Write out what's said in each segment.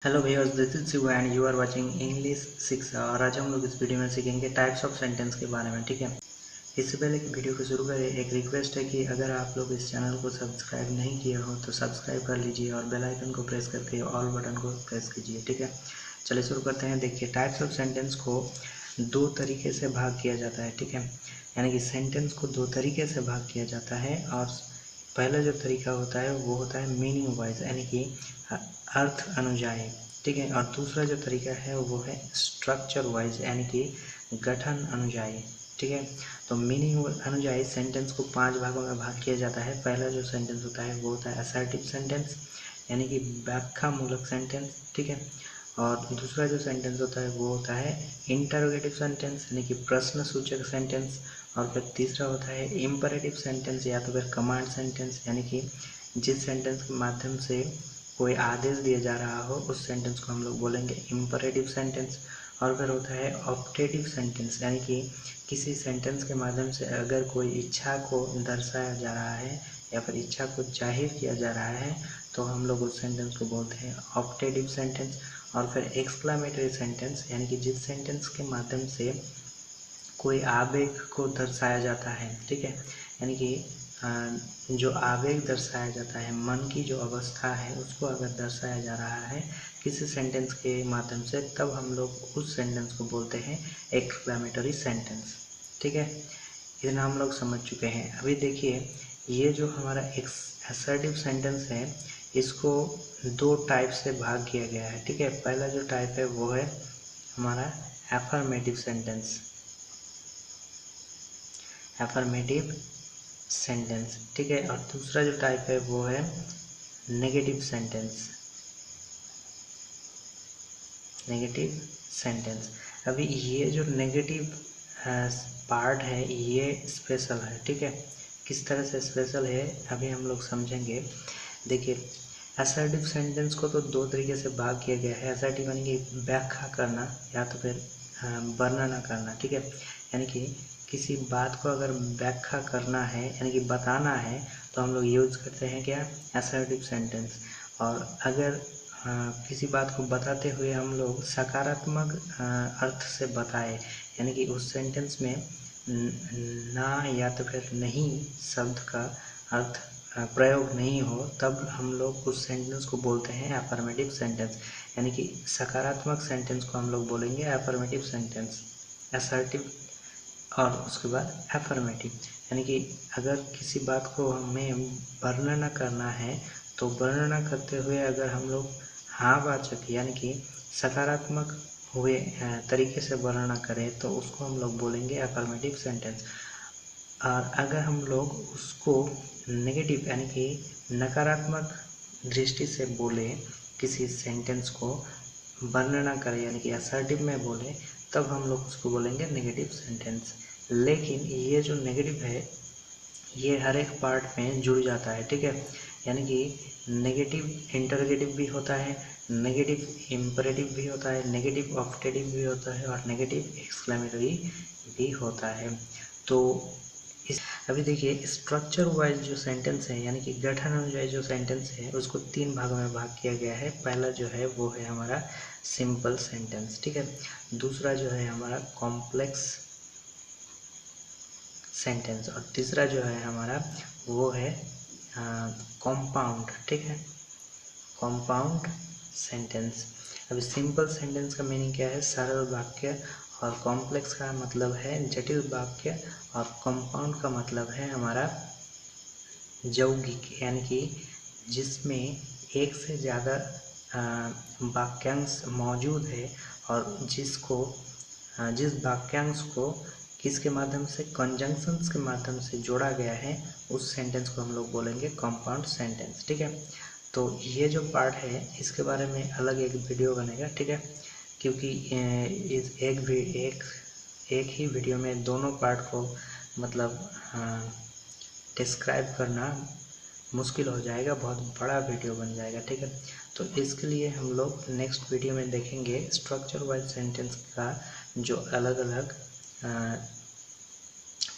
Hello भैया, this is Shiv and you are watching English 6। और आज हम लोग इस वीडियो में सीखेंगे टाइप्स ऑफ सेंटेंस के बारे में। ठीक है, इससे पहले कि वीडियो को शुरू करें, एक रिक्वेस्ट है कि अगर आप लोग इस चैनल को सब्सक्राइब नहीं किए हो तो सब्सक्राइब कर लीजिए और बेल आइकन को प्रेस करके ऑल बटन को प्रेस कीजिए। ठीक है, चलिए शुरू करते हैं। देखिए, टाइप्स ऑफ सेंटेंस को दो तरीके से भाग किया जाता है। ठीक है, यानी कि सेंटेंस को दो तरीके से भाग किया जाता है। और पहला जो तरीका होता है वो होता है मीनिंग वाइज, यानी कि अर्थ अनुଯାयी। ठीक है, और दूसरा जो तरीका है वो है स्ट्रक्चर वाइज, यानी कि गठन अनुଯାयी। ठीक है, तो मीनिंग अनुଯାयी सेंटेंस को 5 भागों में भाग किया जाता है। पहला जो सेंटेंस होता है वो होता है असर्टिव सेंटेंस, यानी कि व्याख्या मूलक सेंटेंस। ठीक है, और दूसरा जो सेंटेंस होता है वो होता है इंटरोगेटिव सेंटेंस, यानी कि प्रश्न सूचक सेंटेंस। और फिर तीसरा होता है इम्परेटिव सेंटेंस या तो फिर कमांड सेंटेंस, यानी कि जिस सेंटेंस के माध्यम से कोई आदेश दिया जा रहा हो उस सेंटेंस को हम लोग बोलेंगे इम्परेटिव सेंटेंस। और फिर होता है ऑप्टेटिव सेंटेंस, यानी कि किसी सेंटेंस के माध्यम से अगर कोई इच्छा को दर्शाया जा रहा है या फिर इच्छा को जाहिर किया जा रहा है तो हम लोग उस सेंटेंस को बोलते हैं ऑप्टेटिव सेंटेंस। और फिर एक्सक्लामेटरी सेंटेंस, यानी कि जिस सेंटेंस के माध्यम से कोई आवेग को दर्शाया जाता है। ठीक है, यानी कि जो आवेग दर्शाया जाता है, मन की जो अवस्था है उसको अगर दर्शाया जा रहा है किसी सेंटेंस के माध्यम से, तब हम लोग उस सेंटेंस को बोलते हैं एक्सक्लेमेटरी सेंटेंस। ठीक है, इतना हम लोग समझ चुके हैं। अभी देखिए, ये जो हमारा असर्टिव सेंटेंस है इसको दो टाइप से भाग किया गया है। ठीक है, पहला जो टाइप है वो है हमारा एफर्मेटिव सेंटेंस, एफर्मेटिव सेंटेंस। ठीक है, और दूसरा जो टाइप है वो है नेगेटिव सेंटेंस, नेगेटिव सेंटेंस। अभी ये जो नेगेटिव पार्ट है ये स्पेशल है। ठीक है, किस तरह से स्पेशल है अभी हम लोग समझेंगे। देखिए, असर्टिव सेंटेंस को तो दो तरीके से भाग किया गया है। असर्टिव यानी कि व्याख्या करना या तो फिर वर्णना करना। ठीक है, यानी कि किसी बात को अगर व्याख्या करना है यानी कि बताना है तो हम लोग यूज करते हैं क्या, असर्टिव सेंटेंस। और अगर किसी बात को बताते हुए हम लोग सकारात्मक अर्थ से बताए, यानी कि उस सेंटेंस में ना या तो फिर नहीं शब्द का अर्थ प्रयोग नहीं हो, तब हम लोग उस सेंटेंस को बोलते हैं अफर्मेटिव सेंटेंस। यानी कि सकारात्मक सेंटेंस को हम लोग बोलेंगे अफर्मेटिव सेंटेंस, असर्टिव और उसके बाद एफर्मेटिव। यानी कि अगर किसी बात को हमें वर्णना करना है तो वर्णना करते हुए अगर हम लोग हाँ वाचक यानी कि सकारात्मक हुए तरीके से वर्णना करें तो उसको हम लोग बोलेंगे एफर्मेटिव सेंटेंस। और अगर हम लोग उसको नेगेटिव यानी कि नकारात्मक दृष्टि से बोले, किसी सेंटेंस को वर्णना करें यानी कि असर्टिव में बोले, तब हम लोग उसको बोलेंगे नेगेटिव सेंटेंस। लेकिन ये जो नेगेटिव है ये हर एक पार्ट में जुड़ जाता है। ठीक है, यानी कि नेगेटिव इंटरोगेटिव भी होता है, नेगेटिव इम्परेटिव भी होता है, नेगेटिव ऑप्टेटिव भी होता है और नेगेटिव एक्सक्लेमेटरी भी होता है। तो इस अभी देखिए, स्ट्रक्चर वाइज जो सेंटेंस है यानी कि गठन अनुযায়ী जो सेंटेंस है उसको 3 भागों में भाग किया गया है। पहला जो है वो है हमारा सिंपल सेंटेंस। ठीक है, दूसरा जो है हमारा कॉम्प्लेक्स सेंटेंस और तीसरा जो है हमारा वो है कॉम्पाउंड। ठीक है, कॉम्पाउंड सेंटेंस। अभी सिंपल सेंटेंस का मीनिंग क्या है, सरल वाक्य। और कॉम्प्लेक्स का मतलब है जटिल वाक्य। और कंपाउंड का मतलब है हमारा यौगिक, यानी कि जिसमें एक से ज़्यादा वाक्यांश मौजूद है और जिस वाक्यांश को किसके माध्यम से, कंजंक्शंस के माध्यम से जोड़ा गया है, उस सेंटेंस को हम लोग बोलेंगे कंपाउंड सेंटेंस। ठीक है, तो ये जो पार्ट है इसके बारे में अलग एक वीडियो बनेगा। ठीक है, क्योंकि इस एक ही वीडियो में दोनों पार्ट को मतलब डिस्क्राइब करना मुश्किल हो जाएगा, बहुत बड़ा वीडियो बन जाएगा। ठीक है, तो इसके लिए हम लोग नेक्स्ट वीडियो में देखेंगे स्ट्रक्चर वाइज सेंटेंस का जो अलग अलग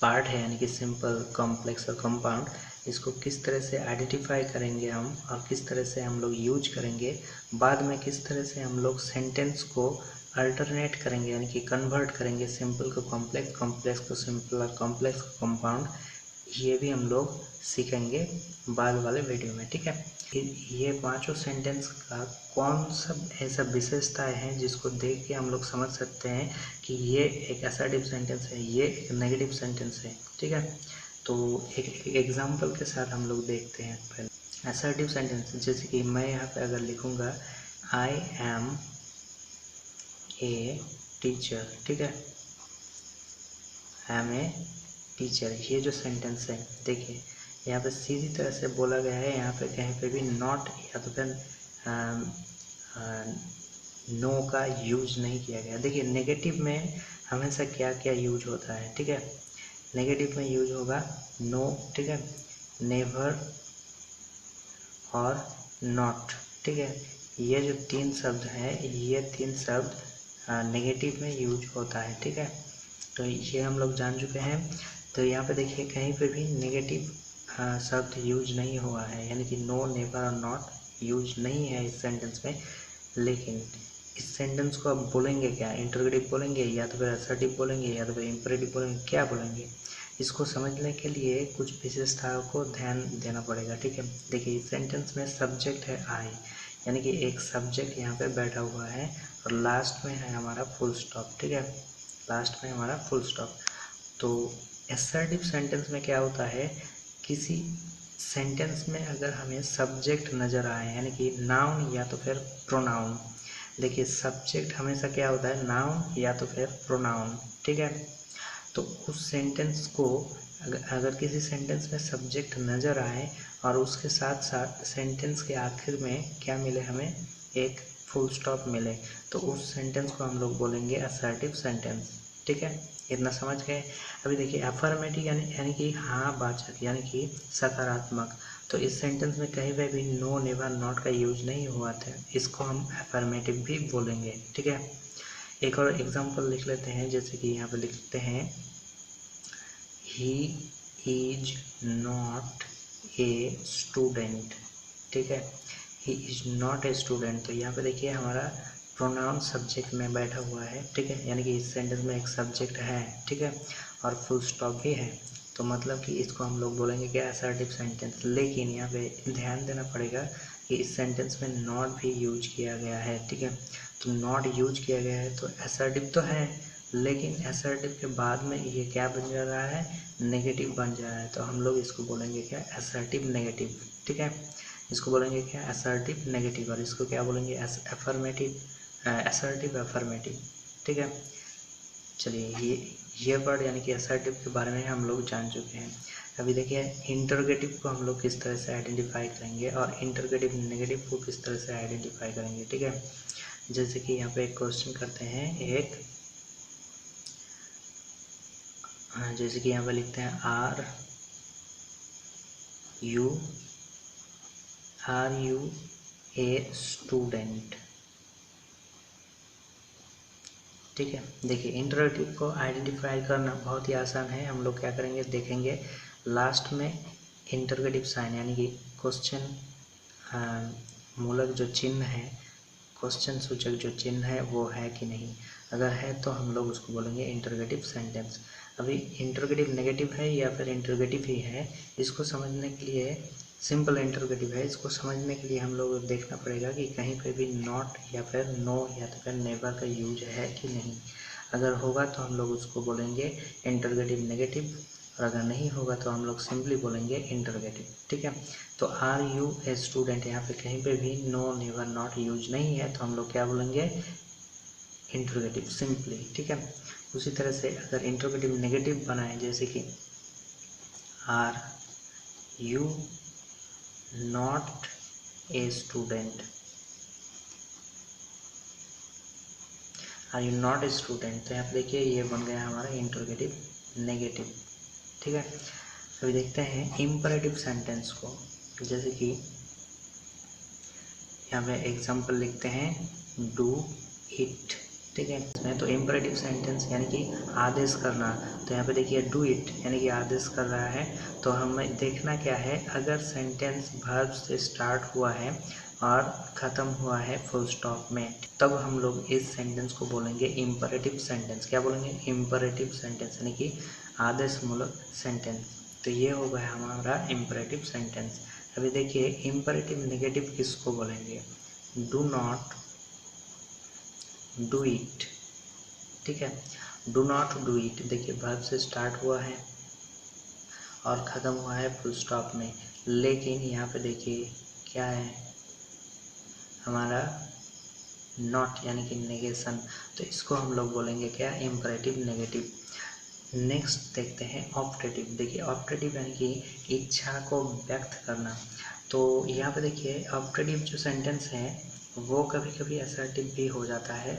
पार्ट है, यानी कि सिंपल, कॉम्प्लेक्स और कंपाउंड, इसको किस तरह से आइडेंटिफाई करेंगे हम और किस तरह से हम लोग यूज करेंगे, बाद में किस तरह से हम लोग सेंटेंस को अल्टरनेट करेंगे यानी कि कन्वर्ट करेंगे सिंपल को कॉम्प्लेक्स, कॉम्प्लेक्स को सिंपल और कॉम्प्लेक्स को कंपाउंड, ये भी हम लोग सीखेंगे बाद वाले वीडियो में। ठीक है, ये पांचों सेंटेंस का कौन सा ऐसा विशेषताएं हैं जिसको देख के हम लोग समझ सकते हैं कि ये एक असर्टिव सेंटेंस है, ये एक नेगेटिव सेंटेंस है। ठीक है, तो एक एग्जांपल के साथ हम लोग देखते हैं। पहले असर्टिव सेंटेंस, जैसे कि मैं यहाँ पे अगर लिखूँगा आई एम ए टीचर, ठीक है, आई एम ए टीचर, ये जो सेंटेंस है देखिए यहाँ पे सीधी तरह से बोला गया है, यहाँ पे कहीं पे भी नॉट या तो फिर नो का यूज नहीं किया गया। देखिए नेगेटिव में हमेशा क्या क्या यूज होता है, ठीक है, नेगेटिव में यूज होगा नो, ठीक है, नेवर और नॉट, ठीक है, ये जो तीन शब्द हैं ये तीन शब्द नेगेटिव में यूज होता है। ठीक है, तो ये हम लोग जान चुके हैं। तो यहाँ पे देखिए कहीं पे भी नेगेटिव शब्द यूज नहीं हुआ है, यानी कि नो, नेवर और नॉट यूज नहीं है इस सेंटेंस में। लेकिन इस सेंटेंस को अब बोलेंगे क्या, इंटरोगेटिव बोलेंगे या तो फिर असर्टिव बोलेंगे या तो फिर इंपेरेटिव बोलेंगे, क्या बोलेंगे, इसको समझने के लिए कुछ विशेषताओं को ध्यान देना पड़ेगा। ठीक है, देखिए इस सेंटेंस में सब्जेक्ट है आई, यानी कि एक सब्जेक्ट यहाँ पे बैठा हुआ है और लास्ट में है हमारा फुल स्टॉप। ठीक है, लास्ट में हमारा फुल स्टॉप। तो असर्टिव सेंटेंस में क्या होता है, किसी सेंटेंस में अगर हमें सब्जेक्ट नज़र आए यानी कि नाउन या तो फिर प्रोनाउन, देखिए सब्जेक्ट हमेशा क्या होता है, नाउन या तो फिर प्रोनाउन। ठीक है, तो उस सेंटेंस को अगर किसी सेंटेंस में सब्जेक्ट नज़र आए और उसके साथ साथ सेंटेंस के आखिर में क्या मिले, हमें एक फुल स्टॉप मिले, तो उस सेंटेंस को हम लोग बोलेंगे असर्टिव सेंटेंस। ठीक है, इतना समझ गए। अभी देखिए अफर्मेटिव यानी कि हाँ वाचक, यानी कि सकारात्मक, तो इस सेंटेंस में कहीं पे भी नो, नेवर, नॉट का यूज नहीं हुआ था, इसको हम अफर्मेटिव भी बोलेंगे। ठीक है, एक और एग्जांपल लिख लेते हैं, जैसे कि यहाँ पे लिखते हैं he is not a student. ठीक है, he is not a student, तो यहाँ पे देखिए हमारा प्रोनाउन सब्जेक्ट में बैठा हुआ है। ठीक है, यानी कि इस सेंटेंस में एक सब्जेक्ट है, ठीक है, और फुल स्टॉप भी है, तो मतलब कि इसको हम लोग बोलेंगे क्या, असर्टिव सेंटेंस। लेकिन यहाँ पे ध्यान देना पड़ेगा कि इस सेंटेंस में नॉट भी यूज किया गया है। ठीक है, तो नॉट यूज किया गया है तो असर्टिव तो है, लेकिन असर्टिव के बाद में ये क्या बन जा रहा है, नेगेटिव बन जा रहा है, तो हम लोग इसको बोलेंगे क्या, असर्टिव नेगेटिव। ठीक है, इसको बोलेंगे क्या, असर्टिव नेगेटिव, और इसको क्या बोलेंगे, अफर्मेटिव, असर्टिव अफर्मेटिव। ठीक है, चलिए ये वर्ड यानी कि असर्टिव के बारे में हम लोग जान चुके हैं। अभी देखिए इंटरोगेटिव को हम लोग किस तरह से आइडेंटिफाई करेंगे और इंटरोगेटिव नेगेटिव को किस तरह से आइडेंटिफाई करेंगे। ठीक है, जैसे कि यहाँ पे एक क्वेश्चन करते हैं, एक जैसे कि यहाँ पे लिखते हैं आर यू ए स्टूडेंट। ठीक है, देखिए इंटरोगेटिव को आइडेंटिफाई करना बहुत ही आसान है। हम लोग क्या करेंगे, देखेंगे लास्ट में इंटरोगेटिव साइन यानी कि क्वेश्चन मूलक जो चिन्ह है, क्वेश्चन सूचक जो चिन्ह है वो है कि नहीं, अगर है तो हम लोग उसको बोलेंगे इंटरोगेटिव सेंटेंस। अभी इंटरोगेटिव नेगेटिव है या फिर इंटरोगेटिव ही है, इसको समझने के लिए सिंपल इंटरोगेटिव है, इसको समझने के लिए हम लोग देखना पड़ेगा कि कहीं पे भी नॉट या फिर नो या तो फिर नेवर का यूज है कि नहीं। अगर होगा तो हम लोग उसको बोलेंगे इंटरोगेटिव नेगेटिव, और अगर नहीं होगा तो हम लोग सिंपली बोलेंगे इंटरोगेटिव। ठीक है, तो आर यू ए स्टूडेंट, यहाँ पे कहीं पे भी नो, नेवर, नॉट यूज नहीं है, तो हम लोग क्या बोलेंगे, इंटरोगेटिव सिंपली। ठीक है, उसी तरह से अगर इंटरोगेटिव नेगेटिव बनाए, जैसे कि are you not a student, are you not a student, तो यहाँ पे देखिए ये बन गया हमारा इंटरोगेटिव नेगेटिव। ठीक है, अभी देखते हैं इम्परेटिव सेंटेंस को, जैसे कि यहाँ पे एग्जाम्पल लिखते हैं डू इट। ठीक है। इसमें तो इम्परेटिव सेंटेंस यानी कि आदेश करना, तो यहाँ पे देखिए डू इट यानी कि आदेश कर रहा है। तो हमें देखना क्या है, अगर सेंटेंस वर्ब से स्टार्ट हुआ है और ख़त्म हुआ है फुल स्टॉप में, तब हम लोग इस सेंटेंस को बोलेंगे इम्परेटिव सेंटेंस। क्या बोलेंगे? इम्परेटिव सेंटेंस यानी कि आदेशमूलक सेंटेंस। तो ये हो गया हमारा इम्परेटिव सेंटेंस। अभी देखिए इम्परेटिव नेगेटिव किसको बोलेंगे? डू नॉट डू इट, ठीक है। डू नॉट डू इट देखिए वर्ब से स्टार्ट हुआ है और ख़त्म हुआ है फुल स्टॉप में, लेकिन यहाँ पे देखिए क्या है हमारा नॉट यानी कि नेगेशन। तो इसको हम लोग बोलेंगे क्या? Imperative negative. नेक्स्ट देखते हैं ऑप्टेटिव। देखिए ऑप्टेटिव यानी कि इच्छा को व्यक्त करना। तो यहाँ पे देखिए ऑप्टेटिव जो सेंटेंस है वो कभी कभी असर्टिव भी हो जाता है,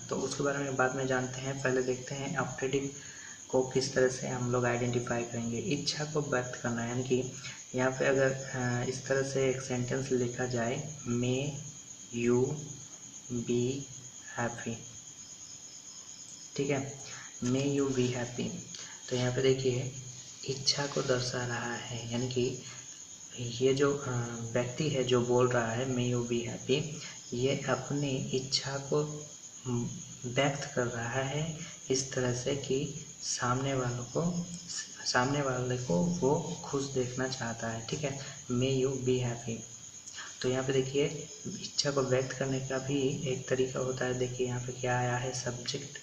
तो उसके बारे में बाद में जानते हैं। पहले देखते हैं ऑप्टेटिव को किस तरह से हम लोग आइडेंटिफाई करेंगे। इच्छा को व्यक्त करना यानी कि यहाँ पे अगर इस तरह से एक सेंटेंस लिखा जाए, मे यू बी हैप्पी, ठीक है, मे यू बी हैप्पी। तो यहाँ पे देखिए इच्छा को दर्शा रहा है, यानी कि ये जो व्यक्ति है जो बोल रहा है मे यू बी हैप्पी, ये अपनी इच्छा को व्यक्त कर रहा है इस तरह से कि सामने वाले को वो खुश देखना चाहता है, ठीक है, मे यू बी हैप्पी। तो यहाँ पे देखिए इच्छा को व्यक्त करने का भी एक तरीका होता है। देखिए यहाँ पे क्या आया है, सब्जेक्ट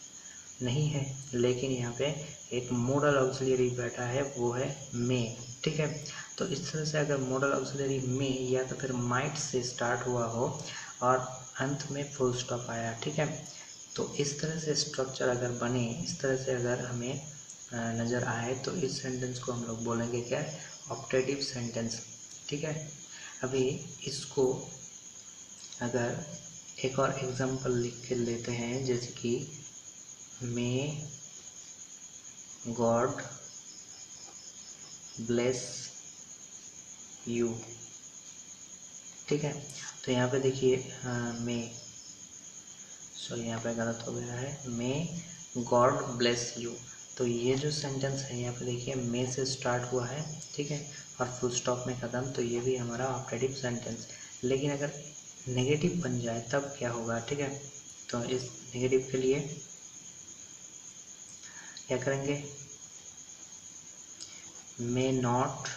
नहीं है, लेकिन यहाँ पे एक मॉडल ऑक्सिलरी बैठा है, वो है मे, ठीक है। तो इस तरह से अगर मॉडल ऑक्सिलरी मे या तो फिर माइट से स्टार्ट हुआ हो और अंत में फुल स्टॉप आया, ठीक है, तो इस तरह से स्ट्रक्चर अगर बने, इस तरह से अगर हमें नज़र आए, तो इस सेंटेंस को हम लोग बोलेंगे क्या? ऑप्टेटिव सेंटेंस, ठीक है। अभी इसको अगर एक और एग्जांपल लिख के लेते हैं, जैसे कि मे गॉड ब्लेस यू, ठीक है। तो यहाँ पे देखिए यहाँ पे गलत हो गया है, मे गॉड ब्लेस यू। तो ये जो सेंटेंस है यहाँ पे देखिए मे से स्टार्ट हुआ है, ठीक है, और फुल स्टॉप में ख़त्म, तो ये भी हमारा ऑप्टेटिव सेंटेंस। लेकिन अगर नेगेटिव बन जाए तब क्या होगा, ठीक है। तो इस नेगेटिव के लिए क्या करेंगे? May not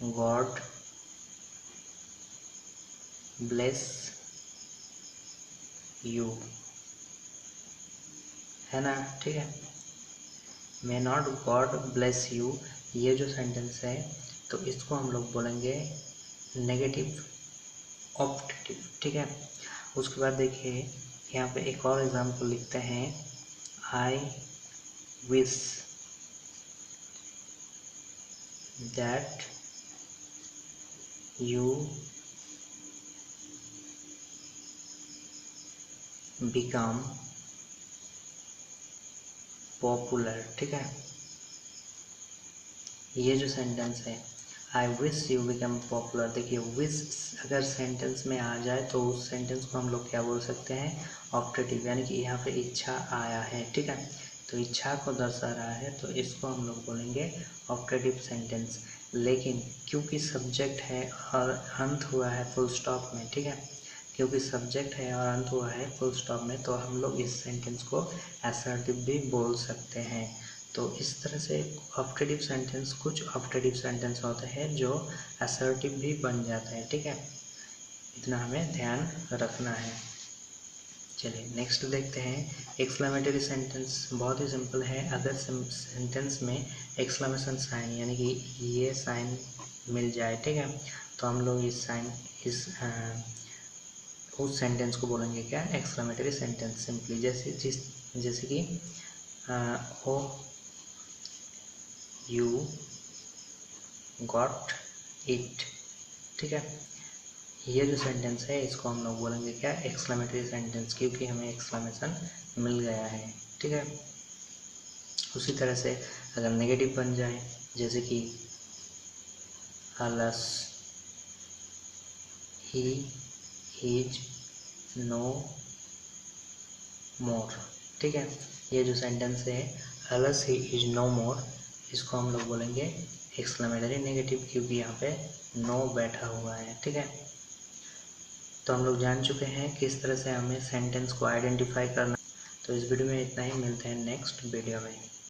God bless you, है ना, ठीक है। May not God bless you, ये जो सेंटेंस है तो इसको हम लोग बोलेंगे नेगेटिव ऑप्टेटिव, ठीक है। उसके बाद देखिए यहाँ पे एक और एग्जांपल लिखते हैं, I wish that you become popular, ठीक है। ये जो सेंटेंस है I wish you become popular, देखिए विश अगर सेंटेंस में आ जाए तो उस सेंटेंस को हम लोग क्या बोल सकते हैं? ऑप्टेटिव, यानी कि यहाँ पे इच्छा आया है, ठीक है, तो इच्छा को दर्शा रहा है, तो इसको हम लोग बोलेंगे ऑप्टेटिव सेंटेंस। लेकिन क्योंकि सब्जेक्ट है और अंत हुआ है फुल स्टॉप में, ठीक है, क्योंकि सब्जेक्ट है और अंत हुआ है फुल स्टॉप में, तो हम लोग इस सेंटेंस को असर्टिव भी बोल सकते हैं। तो इस तरह से ऑप्टेटिव सेंटेंस, कुछ ऑप्टेटिव सेंटेंस होते हैं जो असर्टिव भी बन जाता है, ठीक है, इतना हमें ध्यान रखना है। चलिए नेक्स्ट देखते हैं एक्सक्लेमेटरी सेंटेंस। बहुत ही सिंपल है, अगर सेंटेंस में एक्सक्लेमेशन साइन यानी कि ये साइन मिल जाए, ठीक है, तो हम लोग इस साइन उस सेंटेंस को बोलेंगे क्या? Exclamatory sentence. सिंपली जैसे कि ओ यू गॉट इट, ठीक है, ये जो सेंटेंस है इसको हम लोग बोलेंगे क्या? एक्सक्लेमेटरी सेंटेंस, क्योंकि हमें एक्सक्लेमेशन मिल गया है, ठीक है। उसी तरह से अगर नेगेटिव बन जाए, जैसे कि अलस, ही इज नो मोर। ठीक है, ये जो सेंटेंस है अलस ही इज नो मोर, इसको हम लोग बोलेंगे एक्सक्लेमेटरी नेगेटिव, क्योंकि यहाँ पे नो बैठा हुआ है। ठीक है, तो हम लोग जान चुके हैं किस तरह से हमें सेंटेंस को आइडेंटिफाई करना। तो इस वीडियो में इतना ही, मिलते हैं नेक्स्ट वीडियो में।